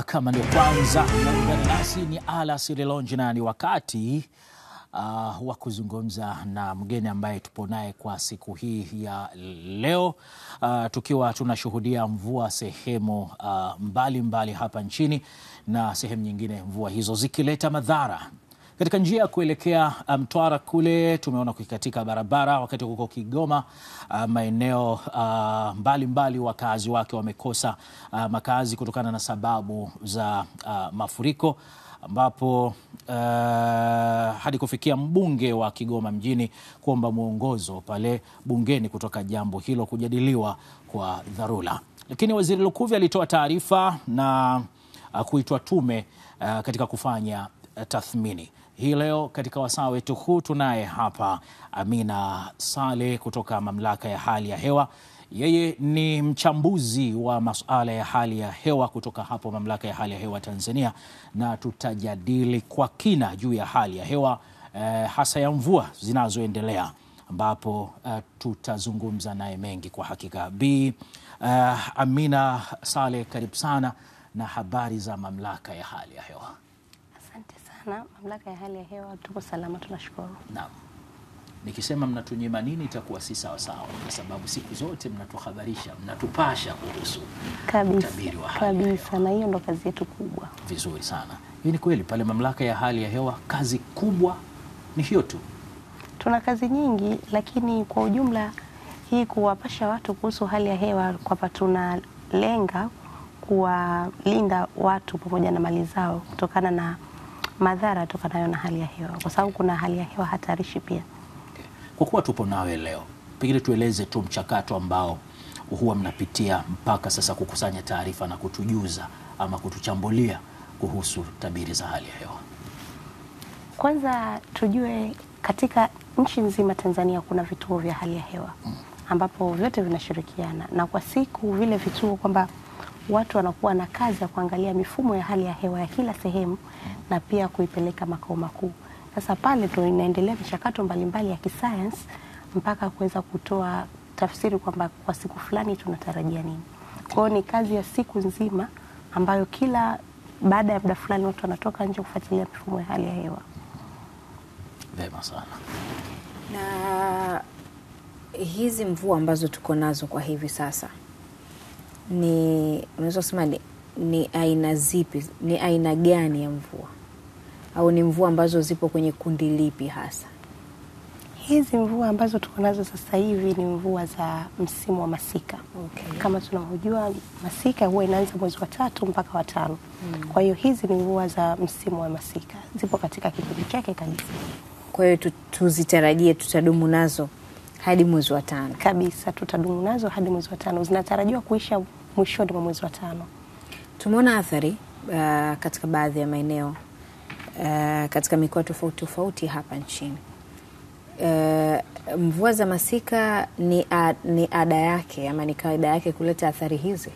Kama ndio kwanza naungana nasi, ni alasiri lonji na ni wakati wa kuzungumza na mgeni ambaye tupo naye kwa siku hii ya leo, tukiwa tunashuhudia mvua sehemu mbalimbali hapa nchini, na sehemu nyingine mvua hizo zikileta madhara. Katika njia ya kuelekea Mtwara kule tumeona kukatika barabara, wakati huko Kigoma maeneo mbalimbali wakazi wake wamekosa makazi kutokana na sababu za mafuriko, ambapo hadi kufikia mbunge wa Kigoma mjini kuomba mwongozo pale bungeni kutoka jambo hilo kujadiliwa kwa dharura. Lakini Waziri Lukuvi alitoa taarifa na kuitwa tume katika kufanya tathmini. Hii leo katika wasaa wetu huu tunaye hapa Amina Saleh kutoka Mamlaka ya Hali ya Hewa. Yeye ni mchambuzi wa masuala ya hali ya hewa kutoka hapo Mamlaka ya Hali ya Hewa Tanzania, na tutajadili kwa kina juu ya hali ya hewa hasa ya mvua zinazoendelea, ambapo tutazungumza naye mengi kwa hakika. Amina Saleh, karibu sana, na habari za Mamlaka ya Hali ya Hewa? Asante sana. Mamlaka ya Hali ya Hewa tupo salama, tunashukuru. Naam. Nikisema mnatunyima nini itakuwa si sawa sawa, kwa sababu siku zote mnatuhabarisha, mnatupasha kuhusu utabiri wa hali ya hewa. Na hiyo ndo kazi yetu kubwa. Vizuri sana. Hii ni kweli, pale Mamlaka ya Hali ya Hewa kazi kubwa ni hiyo tu? Tuna kazi nyingi, lakini kwa ujumla hii kuwapasha watu kuhusu hali ya hewa, kwamba tunalenga kuwalinda watu pamoja na mali zao kutokana na madhara tokanayo na hali ya hewa, kwa sababu kuna hali ya hewa hatarishi pia. Kwa kuwa tupo nawe leo, pengine tueleze tu mchakato ambao huwa mnapitia mpaka sasa kukusanya taarifa na kutujuza ama kutuchambulia kuhusu tabiri za hali ya hewa. Kwanza tujue katika nchi nzima Tanzania kuna vituo vya hali ya hewa ambapo vyote vinashirikiana, na kwa siku vile vituo kwamba watu wanakuwa na kazi ya kuangalia mifumo ya hali ya hewa ya kila sehemu na pia kuipeleka makao makuu. Sasa pale tu inaendelea michakato mbalimbali ya kisayansi mpaka kuweza kutoa tafsiri kwamba kwa siku fulani tunatarajia nini. Kwa hiyo ni kazi ya siku nzima ambayo kila baada ya muda fulani watu wanatoka nje kufuatilia mifumo ya hali ya hewa. Vema sana. Na hizi mvua ambazo tuko nazo kwa hivi sasa, unaweza kusema ni aina zipi, ni aina gani ya mvua, au ni mvua ambazo zipo kwenye kundi lipi hasa? Hizi mvua ambazo tuko nazo sasa hivi ni mvua za msimu wa masika. Okay. Kama tunavyojua masika huwa inaanza mwezi wa 3 mpaka wa 5. Kwa hiyo hizi ni mvua za msimu wa masika, zipo katika kipindi chake kabisa. Kwa hiyo tuzitarajie tutadumu nazo hadi mwezi wa 5 kabisa. Tutadumu nazo hadi mwezi wa 5, zinatarajiwa kuisha mwishoni mwa mwezi wa 5. Tumeona athari katika baadhi ya maeneo katika mikoa tofauti tofauti hapa nchini. Mvua za masika ni ada yake ama ni kawaida yake kuleta athari hizi?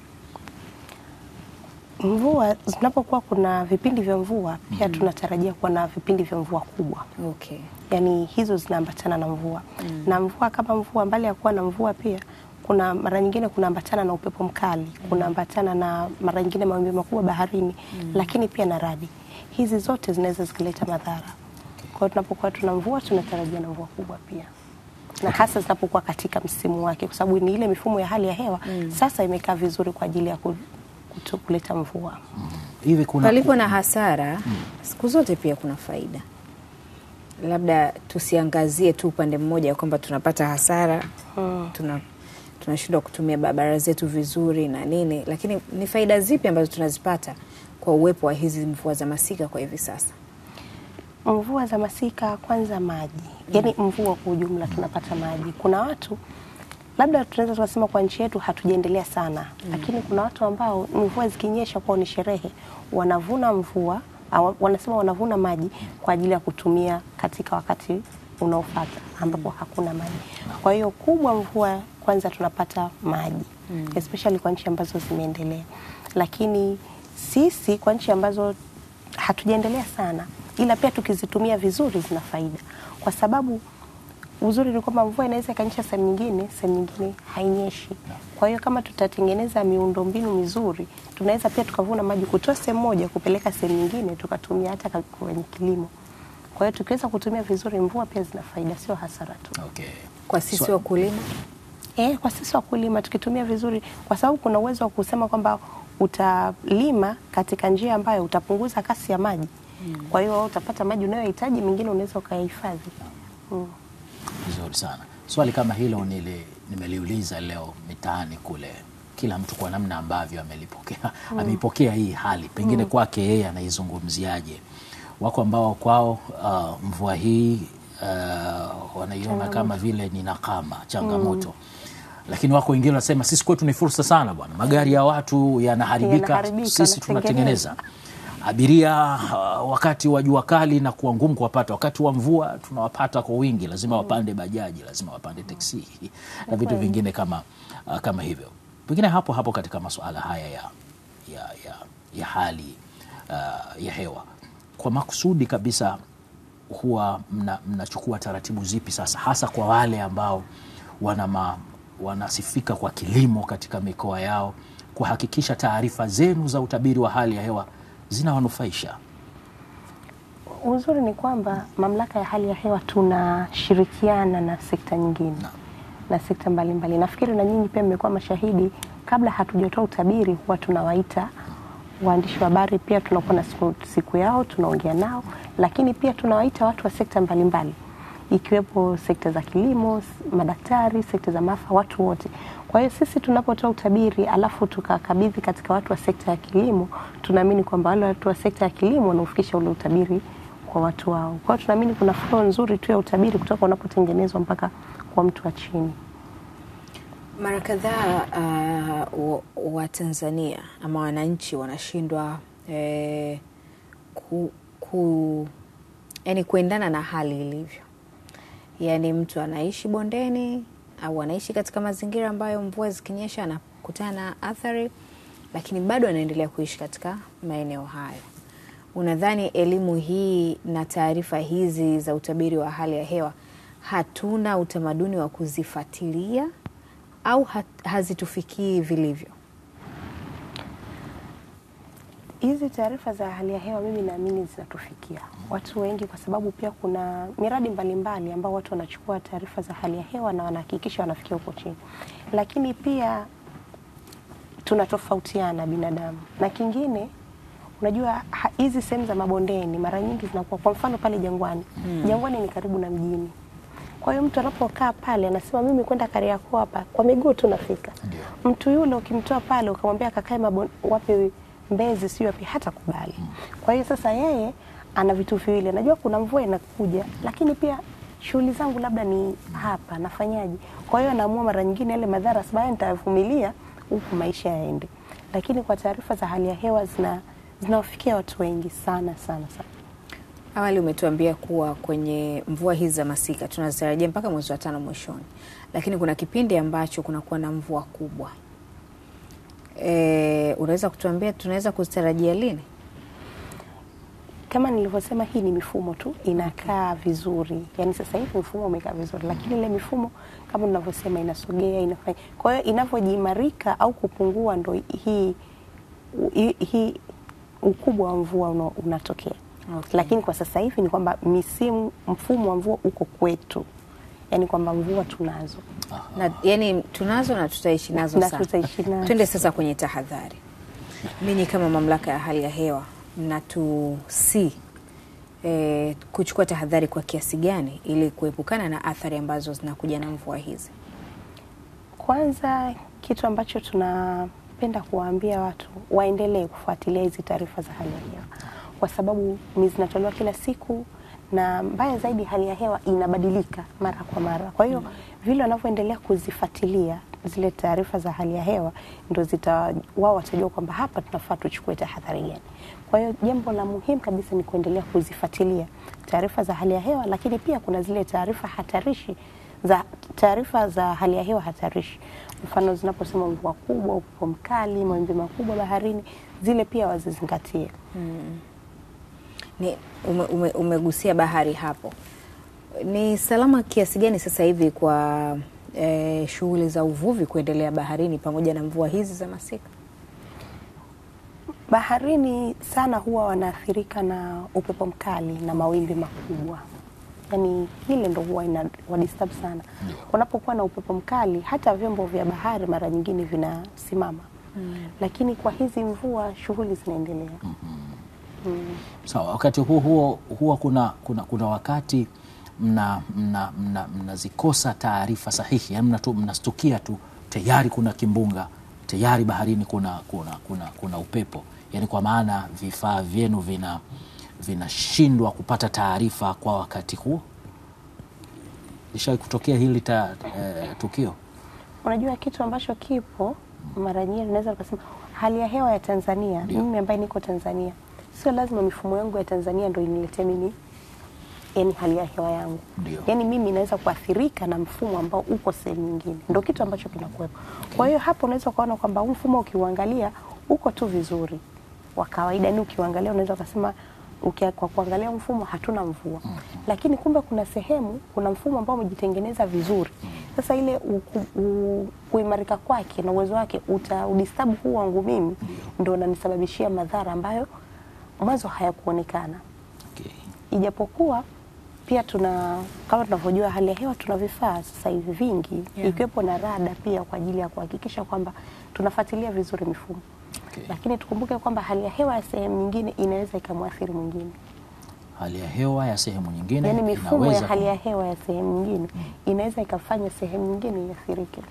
Mvua zinapokuwa kuna vipindi vya mvua pia tunatarajia kuwa na vipindi vya mvua kubwa. Okay. Yani hizo zinaambatana na mvua. Na mvua kama mvua, mbali ya kuwa na mvua pia kuna mara nyingine kunaambatana na upepo mkali, kunaambatana na mara nyingine mawimbi makubwa baharini, lakini pia na radi. Hizi zote zinaweza zikileta madhara. Kwa hiyo tunapokuwa tuna mvua tunatarajia na mvua kubwa pia. Na hasa zinapokuwa katika msimu wake, kwa sababu ni ile mifumo ya hali ya hewa sasa imekaa vizuri kwa ajili ya kuleta mvua. Hivi palipo na hasara siku zote pia kuna faida. Labda tusiangazie tu upande mmoja kwamba tunapata hasara, tunashindwa kutumia barabara zetu vizuri na nini, lakini ni faida zipi ambazo tunazipata kwa uwepo wa hizi mvua za masika kwa hivi sasa? Mvua za masika, kwanza maji. Yaani mvua kwa ujumla tunapata maji. Kuna watu labda tunaweza kusema kwa nchi yetu hatujaendelea sana, lakini kuna watu ambao mvua zikinyesha kwao ni sherehe, wanavuna mvua, wanasema wanavuna maji kwa ajili ya kutumia katika wakati unaofuata ambapo hakuna maji. Kwa hiyo kubwa mvua, kwanza tunapata maji, especially kwa nchi ambazo zimeendelea. Lakini sisi kwa nchi ambazo hatujaendelea sana, ila pia tukizitumia vizuri zina faida, kwa sababu uzuri ni kwamba mvua inaweza ikanyesha sehemu nyingine hainyeshi. Kwa hiyo kama tutatengeneza miundombinu mizuri, tunaweza pia tukavuna maji kutoa sehemu moja kupeleka sehemu nyingine, tukatumia hata kwenye kilimo. Kwa hiyo tukiweza kutumia vizuri, mvua pia zina faida, sio hasara tu. Okay. Kwa sisi wakulima? Kwa sisi wakulima tukitumia vizuri, kwa sababu kuna uwezo wa kusema kwamba utalima katika njia ambayo utapunguza kasi ya maji. Kwa hiyo utapata maji unayohitaji, mingine unaweza ukahifadhi. Vizuri sana. Swali kama hilo nimeliuliza leo mitaani kule, kila mtu kwa namna ambavyo ameipokea hii hali, pengine kwake yeye anaizungumziaje. Wako ambao kwao mvua hii wanaiona kama vile ni nakama, changamoto. Lakini wako wengine wanasema sisi kwetu ni fursa sana bwana. Magari ya watu yanaharibika, sisi tunatengeneza. Abiria wakati wa jua kali na kuwa ngumu kuwapata, wakati wa mvua tunawapata kwa wingi, lazima wapande bajaji, lazima wapande teksi na vitu vingine kama hivyo. Pengine hapo katika masuala haya ya hali ya hewa, kwa makusudi kabisa huwa mnachukua taratibu zipi sasa, hasa kwa wale ambao wanasifika kwa kilimo katika mikoa yao, kuhakikisha taarifa zenu za utabiri wa hali ya hewa zinawanufaisha? Uzuri ni kwamba mamlaka ya hali ya hewa tunashirikiana na sekta nyingine na sekta mbalimbali. Nafikiri na nyinyi pia mmekuwa mashahidi, kabla hatujatoa utabiri huwa tunawaita waandishi wa habari, pia tunakuwa na siku yao, tunaongea nao, lakini pia tunawaita watu wa sekta mbalimbali, ikiwepo sekta za kilimo, madaktari, sekta za maafa, watu wote. Kwa hiyo sisi tunapotoa utabiri alafu tukakabidhi katika watu wa sekta ya kilimo, tunaamini kwamba wale watu wa sekta ya kilimo wanaofikisha ule utabiri kwa watu wao. Kwa hiyo tunaamini kuna flow nzuri tu ya utabiri kutoka unapotengenezwa mpaka kwa mtu wa chini. Mara kadhaa wa Tanzania ama wananchi wanashindwa yani kuendana na hali ilivyo. Yani mtu anaishi bondeni au anaishi katika mazingira ambayo mvua zikinyesha anakutana na athari, lakini bado anaendelea kuishi katika maeneo hayo. Unadhani elimu hii na taarifa hizi za utabiri wa hali ya hewa hatuna utamaduni wa kuzifuatilia au hazitufikii vilivyo? Hizi taarifa za hali ya hewa mimi naamini zinatufikia watu wengi, kwa sababu pia kuna miradi mbalimbali ambao watu wanachukua taarifa za hali ya hewa na wanahakikisha wanafikia huko chini. Lakini pia tunatofautiana binadamu. Na kingine, unajua hizi sehemu za mabondeni mara nyingi zinakuwa, kwa mfano pale Jangwani. Jangwani ni karibu na mjini. Kwa hiyo mtu anapokaa pale anasema mimi kwenda Kariakoo hapa kwa miguu tu nafika. Mtu yule ukimtoa pale ukamwambia akakae wapi Mbezi sio wapi, hata kubali. Kwa hiyo sasa yeye ana vitu viwili. Najua kuna mvua inakuja, lakini pia shughuli zangu labda ni hapa, nafanyaje? Kwa hiyo anaamua mara nyingine yale madhara sababu nitavumilia huku maisha yaende. Lakini kwa taarifa za hali ya hewa zinawafikia watu wengi sana. Awali umetuambia kuwa kwenye mvua hizi za masika tunazitarajia mpaka mwezi wa 5 mwishoni. Lakini kuna kipindi ambacho kunakuwa na mvua kubwa. Unaweza kutuambia tunaweza kuzitarajia lini? Kama nilivyosema, hii ni mifumo tu inakaa vizuri. Yaani sasa hivi mfumo umekaa vizuri, lakini ile mifumo kama ninavyosema inasogea, inafanya. Kwa hiyo inavyojimarika au kupungua ndo hii ukubwa wa mvua unatokea. Okay. Lakini kwa sasa hivi ni kwamba mfumo wa mvua uko kwetu. Yaani kwamba mvua tunazo. Na yani tunazo na tutaishi nazo sasa. Twende sasa kwenye tahadhari. Ninyi kama mamlaka ya hali ya hewa kuchukua tahadhari kwa kiasi gani ili kuepukana na athari ambazo zinakuja na mvua hizi? Kwanza kitu ambacho tunapenda kuwaambia watu waendelee kufuatilia hizi taarifa za hali ya hewa, kwa sababu zinatolewa kila siku, na mbaya zaidi hali ya hewa inabadilika mara kwa mara. Kwa hiyo vile wanavyoendelea kuzifuatilia zile taarifa za hali ya hewa ndio wao watajua kwamba hapa tunafaa tuchukue tahadhari gani. Kwa hiyo jambo la muhimu kabisa ni kuendelea kuzifuatilia taarifa za hali ya hewa, lakini pia kuna zile taarifa za hali ya hewa hatarishi. Mfano zinaposema mvua kubwa, upepo mkali, mawimbi makubwa baharini, zile pia wazizingatie. Umegusia bahari hapo. Ni salama kiasi gani sasa hivi kwa shughuli za uvuvi kuendelea baharini pamoja na mvua hizi za masika? Baharini sana huwa wanaathirika na upepo mkali na mawimbi makubwa. Yaani hile ndo huwa inawadisturb sana. Kunapokuwa na upepo mkali hata vyombo vya bahari mara nyingine vinasimama. Lakini kwa hizi mvua shughuli zinaendelea. Sawa, wakati huwa kuna wakati mnazikosa taarifa sahihi, yaani mnastukia tu tayari kuna kimbunga, tayari baharini kuna upepo, yaani kwa maana vifaa vyenu vinashindwa kupata taarifa kwa wakati huo. Lishawahi kutokea hili tukio? Unajua kitu ambacho kipo mara nyingi naweza kusema hali ya hewa ya Tanzania. Mimi ambaye niko Tanzania, sio lazima mifumo yangu ya Tanzania ndio iniletee mimi yani hali ya hewa yangu. Yani mimi naweza kuathirika na mfumo ambao uko sehemu nyingine. Ndio kitu ambacho kinakuwepo. Kwa hiyo hapo unaweza kuona kwamba huu mfumo ukiuangalia uko tu vizuri. Wa kawaida ni ukiuangalia unaweza kusema kwa kuangalia mfumo hatuna mvua. Lakini kumbe kuna sehemu kuna mfumo ambao umejitengeneza vizuri. Sasa ile kuimarika kwake na uwezo wake utadisturb huu wangu mimi ndio unanisababishia madhara ambayo mwanzo hayakuonekana. Ijapokuwa pia kama tunavyojua hali ya hewa tuna vifaa sasa hivi vingi ikiwepo na rada pia kwa ajili ya kuhakikisha kwamba tunafuatilia vizuri mifumo. Lakini tukumbuke kwamba hali ya hewa ya sehemu nyingine inaweza ikamwathiri mwingine. Hali ya hewa ya sehemu nyingine, yani mifumo ya hali ya hewa ya sehemu nyingine inaweza ikafanya sehemu nyingine iathirike.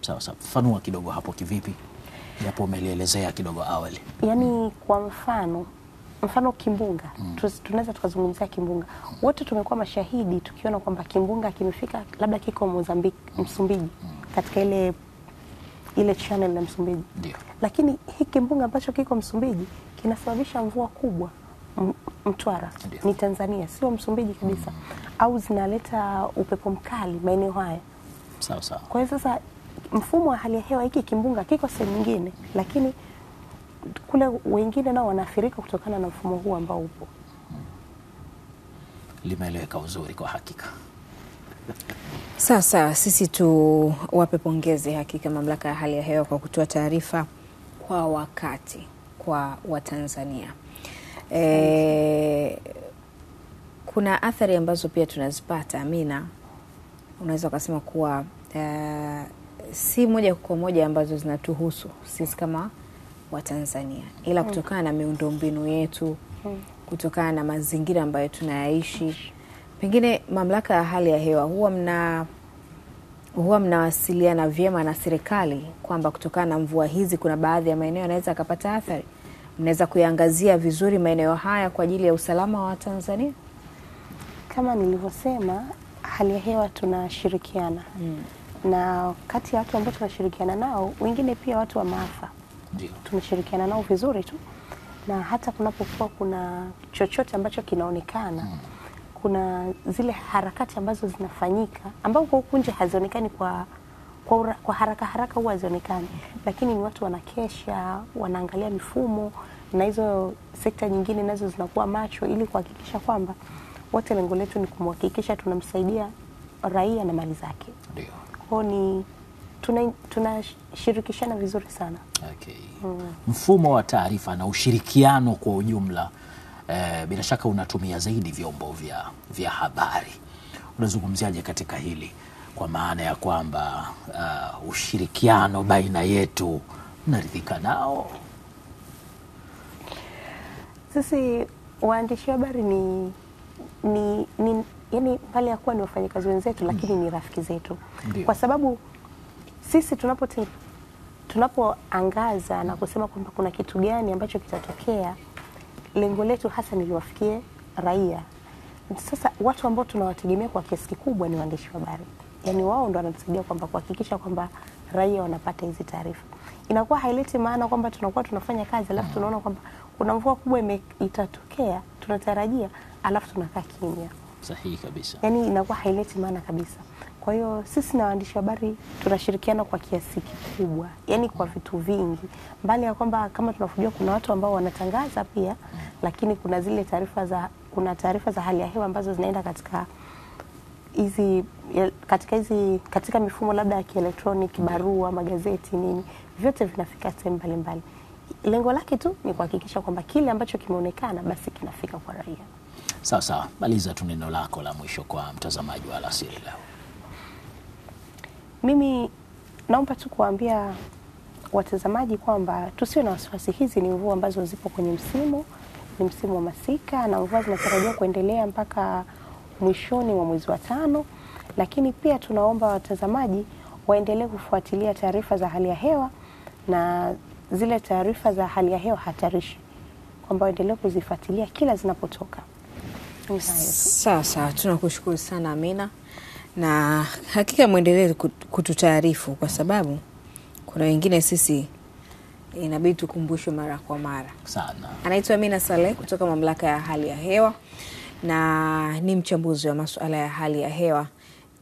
Sawa. Fanua kidogo hapo kivipi? Japo umelielezea kidogo awali. Yani kwa mfano kimbunga, tunaweza tukazungumzia kimbunga. Wote tumekuwa mashahidi tukiona kwamba kimbunga kimefika labda kiko Msumbiji katika ile channel ya Msumbiji. Lakini hiki kimbunga ambacho kiko Msumbiji kinasababisha mvua kubwa Mtwara. Ni Tanzania, sio Msumbiji kabisa. Au zinaleta upepo mkali maeneo haya. Sawa. Kwa hiyo sasa mfumo wa hali ya hewa hiki kimbunga kiko sehemu nyingine, lakini kule wengine nao wanaathirika kutokana na mfumo huu ambao upo. Limeeleweka uzuri kwa hakika. Sasa sisi tuwape pongezi hakika mamlaka ya hali ya hewa kwa kutoa taarifa kwa wakati kwa Watanzania. Kuna athari ambazo pia tunazipata, Amina, unaweza kusema kuwa si moja kwa moja ambazo zinatuhusu sisi kama Watanzania, ila kutokana na miundombinu yetu, kutokana na mazingira ambayo tunayaishi. Pengine mamlaka ya hali ya hewa huwa mnawasiliana vyema na serikali kwamba kutokana na mvua hizi kuna baadhi ya maeneo yanaweza kupata athari. Mnaweza kuiangazia vizuri maeneo haya kwa ajili ya usalama wa Tanzania? Kama nilivyosema, hali ya hewa tunashirikiana. Na kati ya watu ambao tunashirikiana nao, wengine pia watu wa maafa. Tunashirikiana nao vizuri tu. Na hata kunapokuwa kuna chochote ambacho kinaonekana, kuna zile harakati ambazo zinafanyika ambao kwa huku nje hazionekani kwa haraka huwa hazionekani, lakini ni watu wanakesha, wanaangalia mifumo na hizo sekta nyingine nazo zinakuwa macho ili kuhakikisha kwamba wote lengo letu ni kumhakikisha tunamsaidia raia na mali zake. Ndio. Kwa ni tunashirikishana vizuri sana. Mfumo wa taarifa na ushirikiano kwa ujumla, bila shaka unatumia zaidi vyombo vya habari. Unazungumziaje katika hili, kwa maana ya kwamba ushirikiano baina yetu mnaridhika nao? Sisi waandishi wa habari ni yani pale ya kuwa ni wafanyakazi wenzetu, lakini ni rafiki zetu. Kwa sababu sisi tunapoangaza na kusema kwamba kuna kitu gani ambacho kitatokea, lengo letu hasa ni liwafikie raia. Sasa watu ambao tunawategemea kwa kiasi kikubwa ni waandishi wa habari. Yani wao ndo wanatusaidia kwamba kuhakikisha kwamba raia wanapata hizi taarifa. Inakuwa haileti maana kwamba tunakuwa tunafanya kazi alafu tunaona kwamba kuna mvua kubwa itatokea, tunatarajia, alafu tunakaa kimya. Sahihi kabisa. Yani inakuwa haileti maana kabisa. Kwa hiyo sisi na waandishi wa habari tunashirikiana kwa kiasi kikubwa, yani kwa vitu vingi. Mbali ya kwamba kama tunavyojua kuna watu ambao wanatangaza pia, lakini kuna zile taarifa za kuna taarifa za hali ya hewa ambazo zinaenda katika mifumo labda ya kielektroniki, barua, magazeti, nini, vyote vinafika sehemu mbalimbali. Lengo lake tu ni kuhakikisha kwamba kile ambacho kimeonekana basi kinafika kwa raia. Sawa, maliza tu neno lako la mwisho kwa mtazamaji wa Alasiri Leo. Mimi naomba tu kuambia watazamaji kwamba tusiwe na wasiwasi. Hizi ni mvua ambazo zipo kwenye msimu, ni msimu wa masika, na mvua zinatarajiwa kuendelea mpaka mwishoni mwa mwezi wa 5. Lakini pia tunaomba watazamaji waendelee kufuatilia taarifa za hali ya hewa, na zile taarifa za hali ya hewa hatarishi kwamba waendelee kuzifuatilia kila zinapotoka. Sawa, tunakushukuru sana Amina, na hakika muendelee kututaarifu, kwa sababu kuna wengine sisi inabidi tukumbushwe mara kwa mara sana. Anaitwa Amina Saleh kutoka Mamlaka ya Hali ya Hewa na ni mchambuzi wa masuala ya hali ya hewa.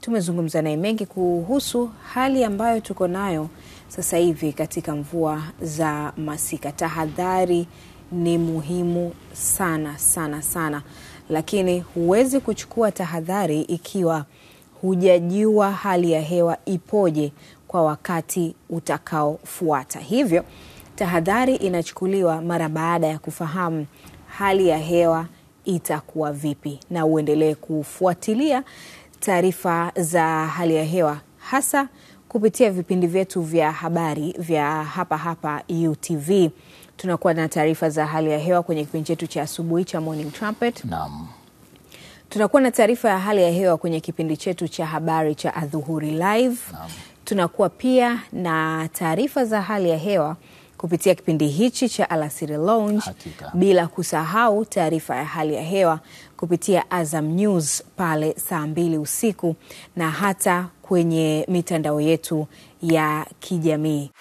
Tumezungumza naye mengi kuhusu hali ambayo tuko nayo sasa hivi katika mvua za masika. Tahadhari ni muhimu sana sana sana, lakini huwezi kuchukua tahadhari ikiwa hujajua hali ya hewa ipoje kwa wakati utakaofuata. Hivyo tahadhari inachukuliwa mara baada ya kufahamu hali ya hewa itakuwa vipi, na uendelee kufuatilia taarifa za hali ya hewa hasa kupitia vipindi vyetu vya habari vya hapa UTV. Tunakuwa na taarifa za hali ya hewa kwenye kipindi chetu cha asubuhi cha Morning Trumpet. Naam. Tunakuwa na taarifa ya hali ya hewa kwenye kipindi chetu cha habari cha Adhuhuri Live. Naam. Tunakuwa pia na taarifa za hali ya hewa kupitia kipindi hichi cha Alasiri Lounge. Hakika. Bila kusahau taarifa ya hali ya hewa kupitia Azam News pale saa 2 usiku, na hata kwenye mitandao yetu ya kijamii.